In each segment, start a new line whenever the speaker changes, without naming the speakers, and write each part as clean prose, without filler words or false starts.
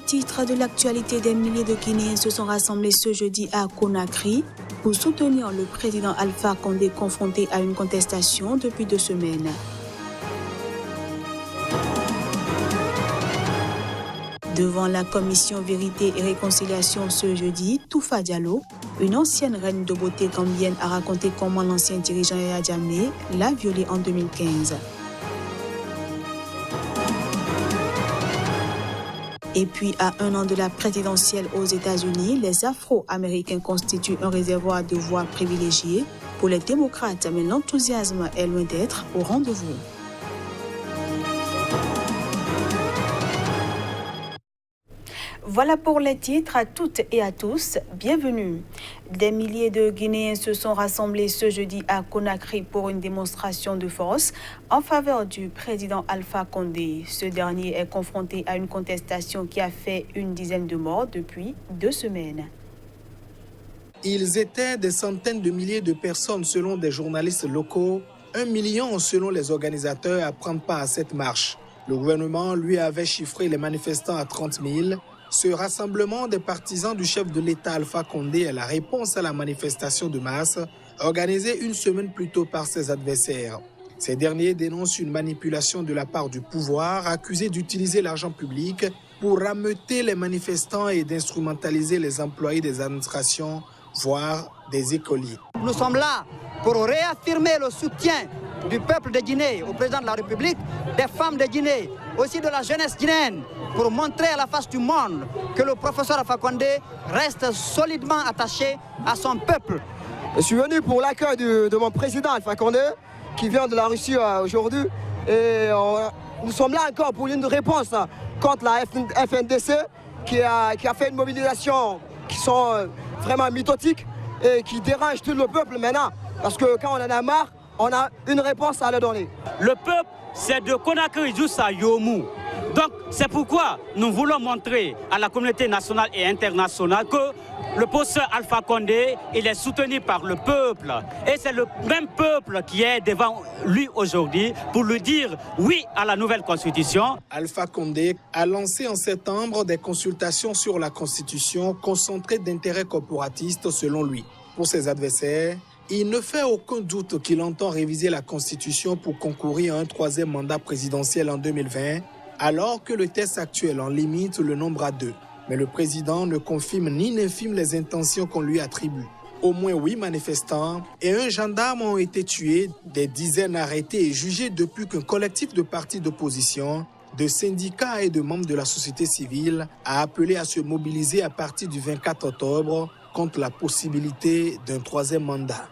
titre de l'actualité, des milliers de Guinéens se sont rassemblés ce jeudi à Conakry pour soutenir le président Alpha Condé confronté à une contestation depuis 2 semaines. Devant la commission Vérité et Réconciliation ce jeudi, Toufa Diallo, une ancienne reine de beauté gambienne, a raconté comment l'ancien dirigeant Yaya Jammeh l'a violée en 2015. Et puis, à 1 an de la présidentielle aux États-Unis, les Afro-Américains constituent un réservoir de voix privilégiées pour les démocrates, mais l'enthousiasme est loin d'être au rendez-vous. Voilà pour les titres. À toutes et à tous, bienvenue. Des milliers de Guinéens se sont rassemblés ce jeudi à Conakry pour une démonstration de force en faveur du président Alpha Condé. Ce dernier est confronté à une contestation qui a fait une dizaine de morts depuis 2 semaines.
Ils étaient des centaines de milliers de personnes selon des journalistes locaux, 1 million selon les organisateurs à prendre part à cette marche. Le gouvernement, lui, avait chiffré les manifestants à 30 000. Ce rassemblement des partisans du chef de l'État Alpha Condé est la réponse à la manifestation de masse organisée 1 semaine plus tôt par ses adversaires. Ces derniers dénoncent une manipulation de la part du pouvoir, accusé d'utiliser l'argent public pour rameuter les manifestants et d'instrumentaliser les employés des administrations, voire des écoliers.
Nous sommes là pour réaffirmer le soutien du peuple de Guinée au président de la République, des femmes de Guinée, aussi de la jeunesse guinéenne, pour montrer à la face du monde que le professeur Alpha Condé reste solidement attaché à son peuple.
Je suis venu pour l'accueil de mon président Alpha Condé, qui vient de la Russie aujourd'hui. Et nous sommes là encore pour une réponse contre la FNDC, qui a fait une mobilisation qui sont vraiment mythotiques et qui dérange tout le peuple maintenant. Parce que quand on en a marre, on a une réponse à leur donner.
Le peuple, c'est de Conakry jusqu'à Yomou. Donc, c'est pourquoi nous voulons montrer à la communauté nationale et internationale que le professeur Alpha Condé, il est soutenu par le peuple. Et c'est le même peuple qui est devant lui aujourd'hui pour lui dire oui à la nouvelle constitution.
Alpha Condé a lancé en septembre des consultations sur la constitution concentrées d'intérêts corporatistes selon lui. Pour ses adversaires, il ne fait aucun doute qu'il entend réviser la constitution pour concourir à un 3e mandat présidentiel en 2020, alors que le texte actuel en limite le nombre à 2. Mais le président ne confirme ni n'infime les intentions qu'on lui attribue. Au moins 8 manifestants et un gendarme ont été tués, des dizaines arrêtés et jugés depuis qu'un collectif de partis d'opposition, de syndicats et de membres de la société civile a appelé à se mobiliser à partir du 24 octobre contre la possibilité d'un 3e mandat.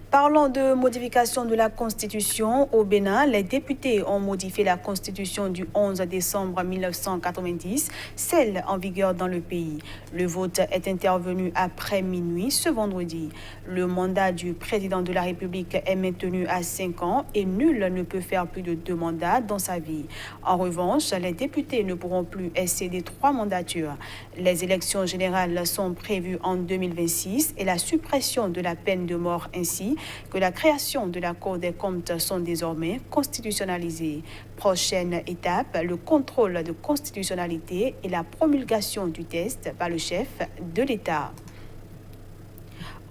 Parlons de modification de la Constitution. Au Bénin, les députés ont modifié la Constitution du 11 décembre 1990, celle en vigueur dans le pays. Le vote est intervenu après minuit ce vendredi. Le mandat du président de la République est maintenu à 5 ans et nul ne peut faire plus de 2 mandats dans sa vie. En revanche, les députés ne pourront plus excéder 3 mandatures. Les élections générales sont prévues en 2026 et la suppression de la peine de mort ainsi que la création de la Cour des comptes sont désormais constitutionnalisées. Prochaine étape, le contrôle de constitutionnalité et la promulgation du texte par le chef de l'État.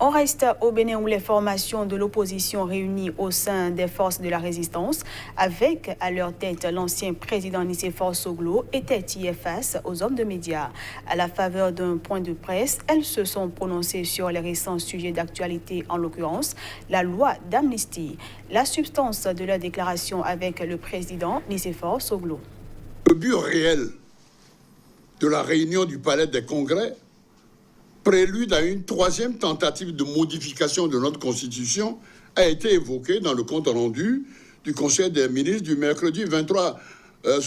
On reste au Bénin où les formations de l'opposition réunies au sein des forces de la résistance, avec à leur tête l'ancien président Nicéphore Soglo, étaient hier face aux hommes de médias. À la faveur d'un point de presse, elles se sont prononcées sur les récents sujets d'actualité, en l'occurrence la loi d'amnistie. La substance de leur déclaration avec le président Nicéphore Soglo.
Le but réel de la réunion du Palais des Congrès, prélude à une 3e tentative de modification de notre Constitution, a été évoqué dans le compte rendu du Conseil des ministres du mercredi 23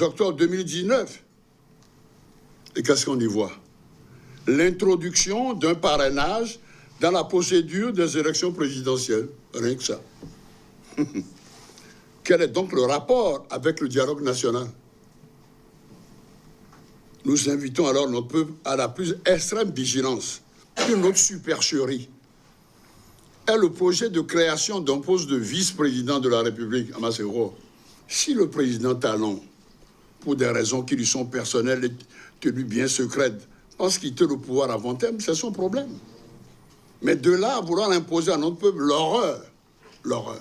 octobre 2019. Et qu'est-ce qu'on y voit? L'introduction d'un parrainage dans la procédure des élections présidentielles. Rien que ça. Quel est donc le rapport avec le dialogue national? Nous invitons alors notre peuple à la plus extrême vigilance. Une autre supercherie est le projet de création d'un poste de vice-président de la République à Masséro. Si le président Talon pour des raisons qui lui sont personnelles et tenues bien secrètes, pense quitter le pouvoir avant terme, c'est son problème. Mais de là à vouloir imposer à notre peuple l'horreur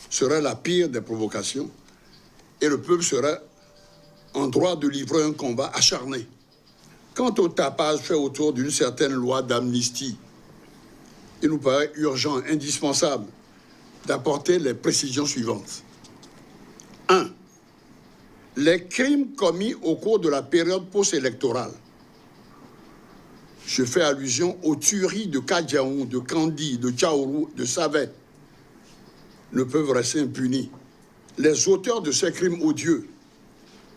serait la pire des provocations. Et le peuple serait en droit de livrer un combat acharné. Quant au tapage fait autour d'une certaine loi d'amnistie, il nous paraît urgent, indispensable, d'apporter les précisions suivantes. 1. Les crimes commis au cours de la période post-électorale. Je fais allusion aux tueries de Kadiaou, de Kandi, de Tchaourou, de Savet, ne peuvent rester impunis. Les auteurs de ces crimes odieux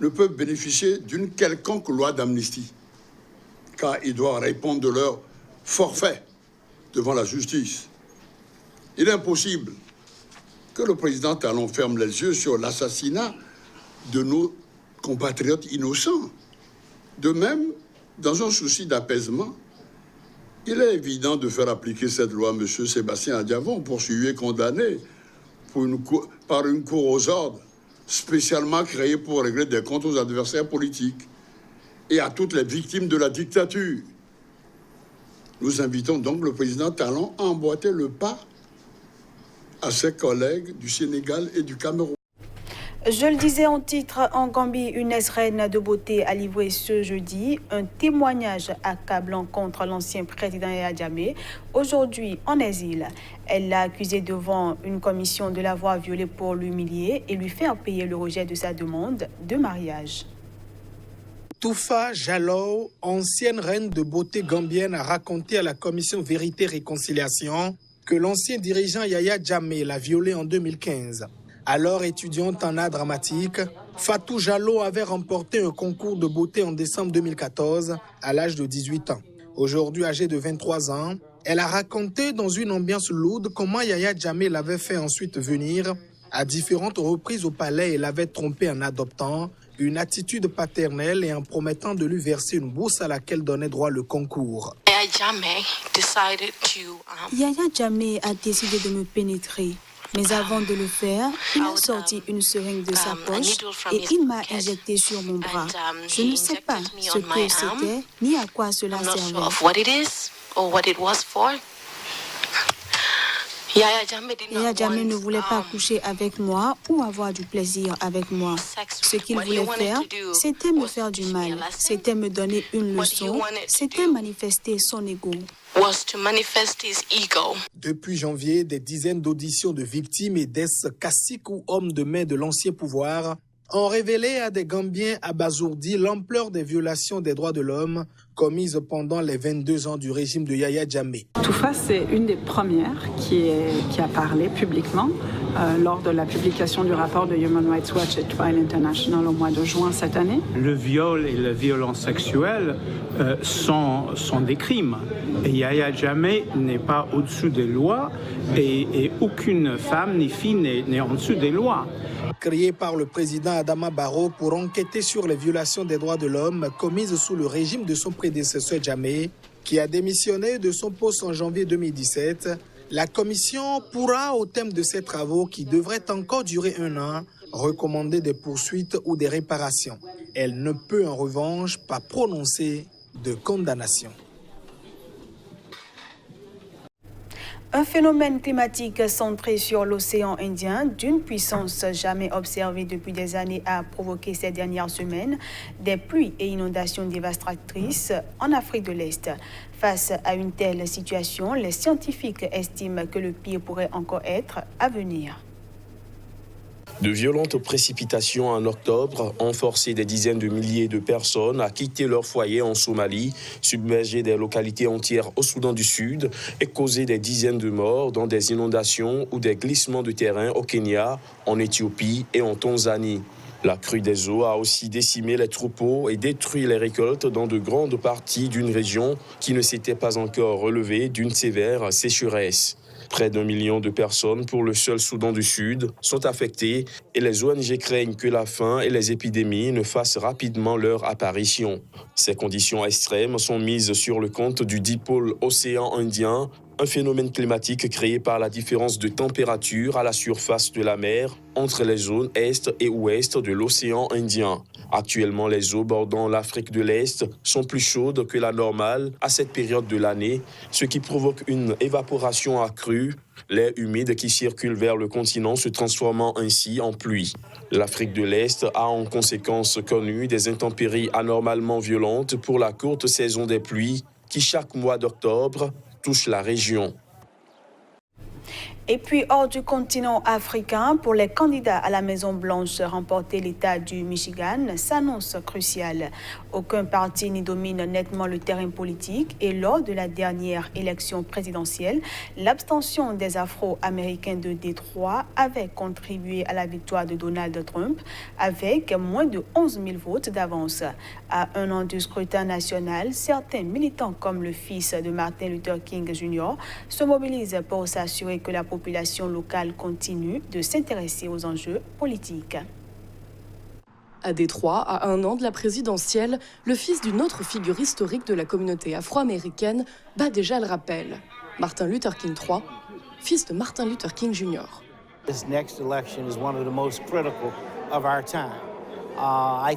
ne peuvent bénéficier d'une quelconque loi d'amnistie, car ils doivent répondre de leur forfait devant la justice. Il est impossible que le président Talon ferme les yeux sur l'assassinat de nos compatriotes innocents. De même, dans un souci d'apaisement, il est évident de faire appliquer cette loi à M. Sébastien Adiavon, poursuivi et condamné par une cour aux ordres, spécialement créée pour régler des comptes aux adversaires politiques et à toutes les victimes de la dictature. Nous invitons donc le président Talon à emboîter le pas à ses collègues du Sénégal et du Cameroun.
Je le disais en titre, en Gambie, une ex-reine de beauté a livré ce jeudi un témoignage accablant contre l'ancien président Yaya Jammeh, aujourd'hui en exil. Elle l'a accusé devant une commission de l'avoir violé pour l'humilier et lui faire payer le rejet de sa demande de mariage.
Toufa Jallow, ancienne reine de beauté gambienne, a raconté à la commission Vérité-Réconciliation que l'ancien dirigeant Yaya Jammeh l'a violée en 2015. Alors étudiante en art dramatique, Fatou Jallow avait remporté un concours de beauté en décembre 2014 à l'âge de 18 ans. Aujourd'hui âgée de 23 ans, elle a raconté dans une ambiance lourde comment Yaya Jammeh l'avait fait ensuite venir à différentes reprises au palais et l'avait trompé en adoptant une attitude paternelle et en promettant de lui verser une bourse à laquelle donnait droit le concours.
Yaya Jammeh a décidé de me pénétrer. Mais avant de le faire, il a sorti une seringue de sa poche et il m'a injecté sur mon bras. Je ne sais pas ce que c'était ni à quoi cela servait. Yaya Jammeh ne voulait pas coucher avec moi ou avoir du plaisir avec moi. Ce qu'il voulait faire, c'était me faire du mal, c'était me donner une leçon, c'était manifester son ego.
Depuis janvier, des dizaines d'auditions de victimes et d'ex-caciques ou hommes de main de l'ancien pouvoir ont révélé à des Gambiens abasourdis l'ampleur des violations des droits de l'homme commises pendant les 22 ans du régime de Yaya Jammeh.
Toufa, c'est une des premières qui a parlé publiquement lors de la publication du rapport de Human Rights Watch et Trial International au mois de juin cette année.
Le viol et la violence sexuelle sont des crimes. Et Yaya Jammeh n'est pas au-dessus des lois et aucune femme ni fille n'est en dessous des lois.
Créé par le président Adama Barrow pour enquêter sur les violations des droits de l'homme commises sous le régime de son prédécesseur Jammeh, qui a démissionné de son poste en janvier 2017, la commission pourra, au terme de ses travaux qui devraient encore durer 1 an, recommander des poursuites ou des réparations. Elle ne peut en revanche pas prononcer de condamnation.
Un phénomène climatique centré sur l'océan Indien, d'une puissance jamais observée depuis des années, a provoqué ces dernières semaines des pluies et inondations dévastatrices en Afrique de l'Est. Face à une telle situation, les scientifiques estiment que le pire pourrait encore être à venir.
De violentes précipitations en octobre ont forcé des dizaines de milliers de personnes à quitter leur foyer en Somalie, submergé des localités entières au Soudan du Sud et causé des dizaines de morts dans des inondations ou des glissements de terrain au Kenya, en Éthiopie et en Tanzanie. La crue des eaux a aussi décimé les troupeaux et détruit les récoltes dans de grandes parties d'une région qui ne s'était pas encore relevée d'une sévère sécheresse. Près d'1 million de personnes pour le seul Soudan du Sud sont affectées et les ONG craignent que la faim et les épidémies ne fassent rapidement leur apparition. Ces conditions extrêmes sont mises sur le compte du dipôle océan Indien un phénomène climatique créé par la différence de température à la surface de la mer entre les zones est et ouest de l'océan Indien. Actuellement, les eaux bordant l'Afrique de l'Est sont plus chaudes que la normale à cette période de l'année, ce qui provoque une évaporation accrue, l'air humide qui circule vers le continent se transformant ainsi en pluie. L'Afrique de l'Est a en conséquence connu des intempéries anormalement violentes pour la courte saison des pluies qui, chaque mois d'octobre, touche la région.
Et puis, hors du continent africain, pour les candidats à la Maison-Blanche, remporter l'État du Michigan s'annonce crucial. Aucun parti n'y domine nettement le terrain politique et lors de la dernière élection présidentielle, l'abstention des Afro-Américains de Détroit avait contribué à la victoire de Donald Trump avec moins de 11 000 votes d'avance. À un an du scrutin national, certains militants comme le fils de Martin Luther King Jr. se mobilisent pour s'assurer que la population locale continue de s'intéresser aux enjeux politiques.
À Détroit, à un an de la présidentielle, le fils d'une autre figure historique de la communauté afro-américaine bat déjà le rappel. Martin Luther King III, fils de Martin Luther King Jr.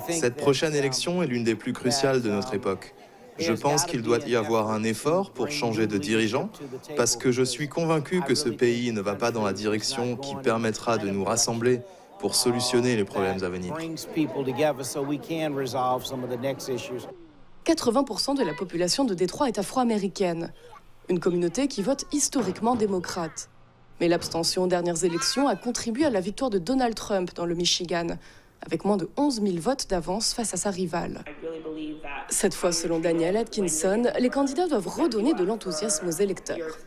Cette prochaine élection est l'une des plus cruciales de notre époque. Je pense qu'il doit y avoir un effort pour changer de dirigeant, parce que je suis convaincu que ce pays ne va pas dans la direction qui permettra de nous rassembler pour solutionner les problèmes à venir.
80% de la population de Détroit est afro-américaine, une communauté qui vote historiquement démocrate. Mais l'abstention aux dernières élections a contribué à la victoire de Donald Trump dans le Michigan, avec moins de 11 000 votes d'avance face à sa rivale. Cette fois, selon Danielle Atkinson, les candidats doivent redonner de l'enthousiasme aux électeurs.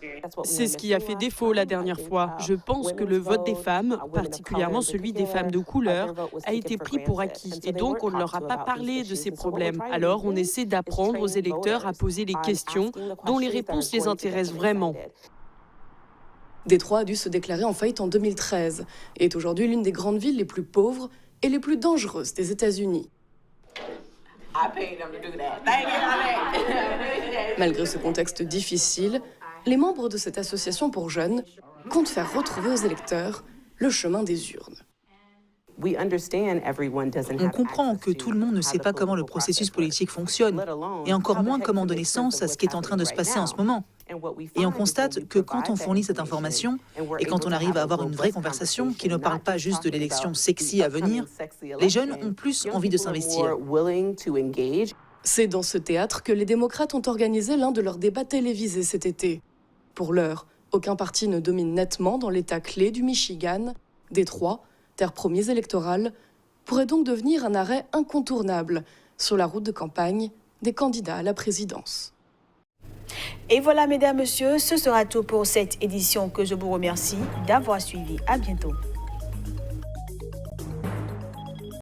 C'est ce qui a fait défaut la dernière fois. Je pense que le vote des femmes, particulièrement celui des femmes de couleur, a été pris pour acquis et donc on ne leur a pas parlé de ces problèmes. Alors on essaie d'apprendre aux électeurs à poser les questions dont les réponses les intéressent vraiment.
Détroit a dû se déclarer en faillite en 2013 et est aujourd'hui l'une des grandes villes les plus pauvres et les plus dangereuses des États-Unis. Malgré ce contexte difficile, les membres de cette association pour jeunes comptent faire retrouver aux électeurs le chemin des urnes.
On comprend que tout le monde ne sait pas comment le processus politique fonctionne, et encore moins comment donner sens à ce qui est en train de se passer en ce moment. Et on constate que quand on fournit cette information, et quand on arrive à avoir une vraie conversation qui ne parle pas juste de l'élection sexy à venir, les jeunes ont plus envie de s'investir.
C'est dans ce théâtre que les démocrates ont organisé l'un de leurs débats télévisés cet été. Pour l'heure, aucun parti ne domine nettement dans l'État clé du Michigan. Détroit, terre promise électorale, pourrait donc devenir un arrêt incontournable sur la route de campagne des candidats à la présidence.
Et voilà, mesdames, messieurs, ce sera tout pour cette édition que je vous remercie d'avoir suivi. À bientôt.